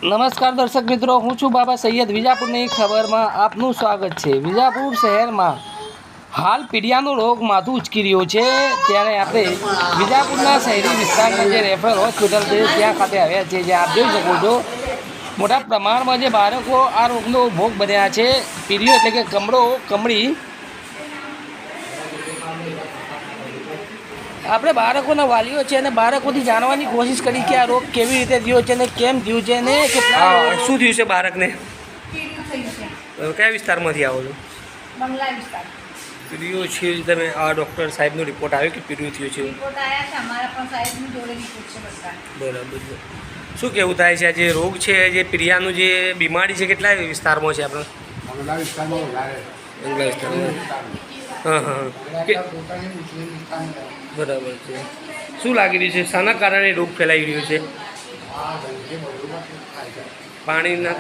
નમસ્કાર દર્શક મિત્રો, હું છું બાબા સૈયદ. વિજાપુરની ખબરમાં આપનું સ્વાગત છે. વિજાપુર શહેરમાં હાલ પીડિયાનો રોગ માથું ઉચકી રહ્યો છે, ત્યારે આપણે વિજાપુરના શહેરી વિસ્તારમાં જે રેફરલ હોસ્પિટલ છે ત્યાં ખાતે આવ્યા છીએ, જ્યાં આપ જોઈ શકો છો મોટા પ્રમાણમાં જે બાળકો આ રોગનો ભોગ બન્યા છે. પીડિયો એટલે કે કમળી. આપણે બાળકોના વાલીઓ છે અને બાળકોથી જાણવાની કોશિશ કરી કે આ રોગ કેવી રીતે થયો છે અને કેમ થયું છે અને કેટલા શું થયું છે બાળકને. કયા વિસ્તારમાંથી આવો છો? બંગલા વિસ્તાર. પીડીઓ છે. તમે આ ડૉક્ટર સાહેબનો રિપોર્ટ આવ્યો કે પીડીઓ થયો છે? રિપોર્ટ આવ્યા છે અમારા પણ સાહેબની જોડે રિપોર્ટ છે બધા. બરાબર. શું કેવું થાય છે આ જે રોગ છે, જે પીડિયાનું જે બીમારી છે, કેટલા વિસ્તારમાં છે આપણે? બંગલા વિસ્તારમાં વધારે. બંગલા વિસ્તારમાં. હા. બરાબર છે. શું લાગી રહ્યું છે, શાના કારણે રોગ ફેલાઈ રહ્યો છે? પાણીના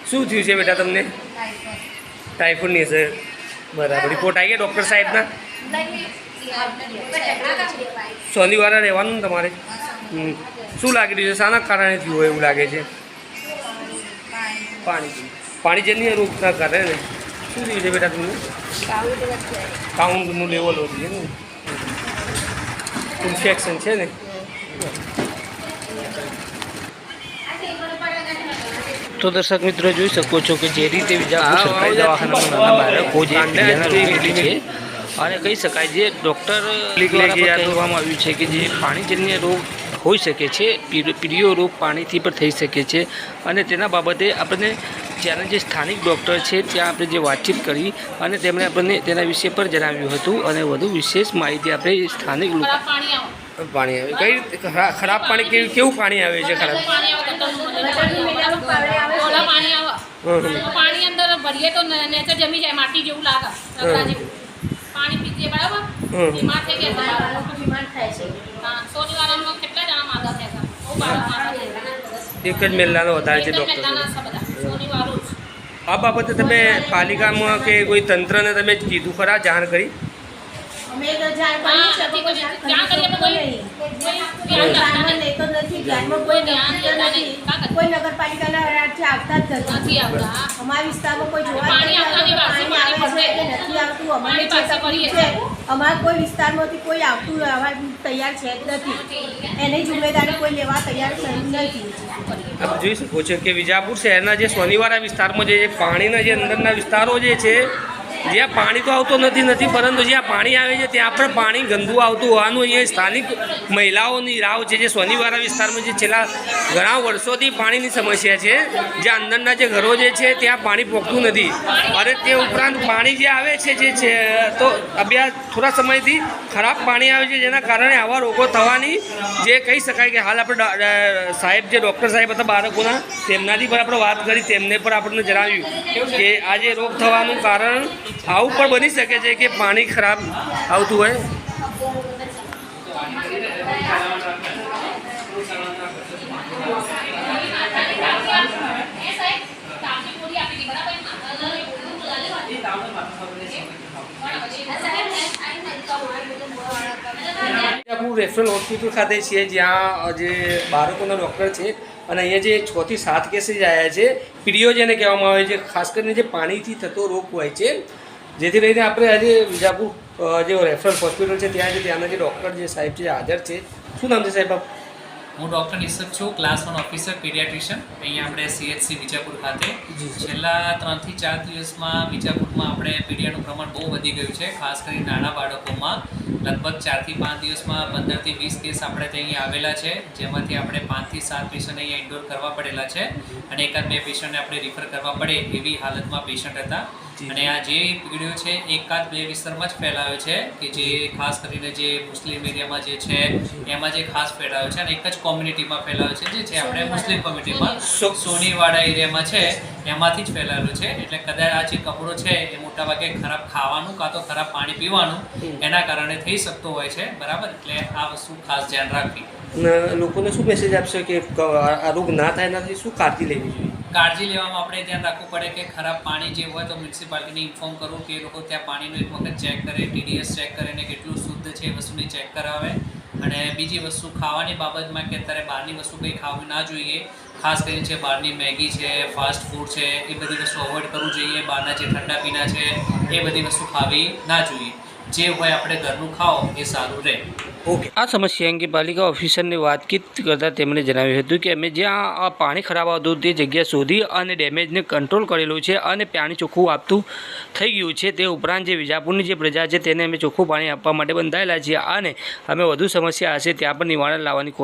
શું થયું છે બેટા તમને? ટાઇફોઇડની અસર. બરાબર. રિપોર્ટ આવી ગયા ડૉક્ટર સાહેબના? શનિવારે રહેવાનું ને તમારે? શું લાગી રહ્યું છે, શાના કારણે થયું હોય એવું લાગે છે? પાણીજન્ય રોગના કારણે. શું થયું છે બેટા તમને? કાઉન્ટનું લેવલ ઓછું છે ને, ઇન્ફેક્શન છે ને. તો દર્શક મિત્રો જોઈ શકો છો કે જે રીતે વિજાપુર સરકારી દવાખાનામાં નાના બાળકો જે પીડિયાના રોગી છે, અને કહી શકાય જે ડૉક્ટર દ્વારા કહેવામાં આવ્યું છે કે જે પાણીજન્ય રોગ હોઈ શકે છે, પીડિયો રોગ પાણીથી પણ થઈ શકે છે. અને તેના બાબતે આપણને ત્યાંના જે સ્થાનિક ડૉક્ટર છે ત્યાં આપણે જે વાતચીત કરી અને તેમણે આપણને તેના વિશે પર જણાવ્યું હતું, અને વધુ વિશેષ માહિતી આપણે સ્થાનિક લોકો. પાણી આવે કઈ રીતે? ખરાબ પાણી કેવું પાણી આવે છે? ખરાબ પાણી અંદર ભરીએ તો નેચર જમી જાય, માટી જેવું લાગે, પાણી પીતીએ બરાબર બીમાર થઈ ગયા, બીમાર થાય છે. સોનીવાળામાં કેટલા જણા માદા થયા હતા? એક જ મેલ્લાનો વધારે છે ડૉક્ટર. આ બાબતે તમે પાલિકામાં કે કોઈ તંત્રને તમે કીધું ખરા, જાણ કરી? અમે તો જાણ કરી છે, કોઈ જાણ કરી કોઈ નગરપાલિકાના હરારથી આવતા જ નથી. અમારા વિસ્તારમાં કોઈ જોવા પાણી આવે છે કે નથી આવતું, અમારે જે તકલીફ છે અમારા કોઈ વિસ્તારમાંથી કોઈ આવતું તૈયાર છે જ નથી. એની જિમ્મેદારી કોઈ લેવા તૈયાર થયું નથી. આપ જોઈ શકો છો કે વિજાપુર શહેરના જે સોનીવાળા વિસ્તારમાં જે પાણીના જે અંદરના વિસ્તારો જે છે, જ્યાં પાણી તો આવતો નથી, પરંતુ જ્યાં પાણી આવે છે ત્યાં પણ પાણી ગંદુ આવતું હોવાનું અહીંયા સ્થાનિક મહિલાઓની રાવ છે. જે સોનીવાળા વિસ્તારમાં જે છેલ્લા ઘણા વર્ષોથી પાણીની સમસ્યા છે, જ્યાં અંદરના જે ઘરો જે છે ત્યાં પાણી પહોંચતું નથી. અને તે ઉપરાંત પાણી જે આવે છે જે છે તો અભ્યાસ થોડા સમયથી ખરાબ પાણી આવે છે, જેના કારણે આવા રોગો થવાની જે કહી શકાય કે હાલ આપણે સાહેબ જે ડૉક્ટર સાહેબ હતા બાળકોના, તેમનાથી પણ આપણે વાત કરી, તેમને પણ આપણને જણાવ્યું કે આ જે રોગ થવાનું કારણ આવું પણ બની શકે છે કે પાણી ખરાબ આવતું હોય. રેફરલ હોસ્પિટલ ખાતે છીએ, જ્યાં જે બાળકોના ડૉક્ટર છે, અને અહીંયા જે 6 થી 7 કેસીસ આવ્યા છે પીડીઓ જેને કહેવામાં આવે છે, ખાસ કરીને જે પાણીથી થતો રોગ હોય છે, જેથી લઈને આપણે આજે વિજાપુર જે રેફરલ હોસ્પિટલ છે ત્યાંના જે ડૉક્ટર જે સાહેબ છે હાજર છે. શું નામ છે સાહેબ આપ? હું ડૉક્ટર નિસર્ગ છું, ક્લાસ 1 ઓફિસર પીડિયાટ્રિશિયન. અહીંયા આપણે CHC વિજાપુર ખાતે છેલ્લા 3 થી 4 દિવસમાં વિજાપુરમાં આપણે પીડિયાનું પ્રમાણ બહુ વધી ગયું છે, ખાસ કરીને નાના બાળકોમાં. લગભગ 4 થી 5 દિવસમાં 15 થી 20 કેસ આપણે ત્યાં આવેલા છે, જેમાંથી આપણે 5 થી 7 પેશન્ટ અહીંયા ઇન્ડોર કરવા પડેલા છે અને એકાદ 2 પેશન્ટને આપણે રિફર કરવા પડે એવી હાલતમાં પેશન્ટ હતા. અને આ જે પીડિયો છે એકાદ 2 વિસ્તારમાં જ ફેલાયો છે કે જે ખાસ કરીને જે મુસ્લિમ એરિયામાં જે છે એમાં જે ખાસ ફેલાયો છે અને એક જ કોમ્યુનિટીમાં ફેલાયો છે જે છે આપણે મુસ્લિમ કોમ્યુનિટીમાં સોનીવાડા એરિયામાં છે એમાંથી જ ફેલાયેલું છે. એટલે કદાચ આ જે કપડો છે એ મોટાભાગે ખરાબ ખાવાનું કાં તો ખરાબ પાણી પીવાનું એના કારણે થઈ શકતો હોય છે, બરાબર. એટલે આ વસ્તુ ખાસ ધ્યાન રાખવી. લોકોને શું મેસેજ આપશો કે આ રોગ ના થાય એનાથી શું કાળજી લેવી જોઈએ? કાળજી લેવામાં આપણે ધ્યાન રાખવું પડે કે ખરાબ પાણી જે હોય તો મ્યુનિસિપાલિટીને ઇન્ફોર્મ કરવું કે એ લોકો ત્યાં પાણીનું એક વખત ચેક કરે, TDS ચેક કરે ને કેટલું શુદ્ધ છે એ વસ્તુની ચેક કરાવે. અને બીજી વસ્તુ ખાવાની બાબતમાં કે અત્યારે બહારની વસ્તુ કંઈ ખાવી ના જોઈએ, ખાસ કરીને છે બહારની મેગી છે, ફાસ્ટ ફૂડ છે, એ બધી વસ્તુ અવોઇડ કરવું જોઈએ. બહારના જે ઠંડા પીણા છે એ બધી વસ્તુ ખાવી ના જોઈએ. જે હોય આપણે ઘરનું ખાઓ એ સારું રહે. ઓકે. આ સમસ્યા અંગે પાલિકા ઓફિસરને વાતચીત કરતાં તેમણે જણાવ્યું હતું કે અમે જ્યાં આ પાણી ખરાબ આવતું તે જગ્યા શોધી અને ડેમેજને કંટ્રોલ કરેલું છે અને પાણી ચોખ્ખું આપતું થઈ ગયું છે. તે ઉપરાંત જે વિજાપુરની જે પ્રજા છે તેને અમે ચોખ્ખું પાણી આપવા માટે બંધાયેલા છીએ અને અમે વધુ સમસ્યા હશે ત્યાં પણ નિવારણ લાવવાની કોશિશ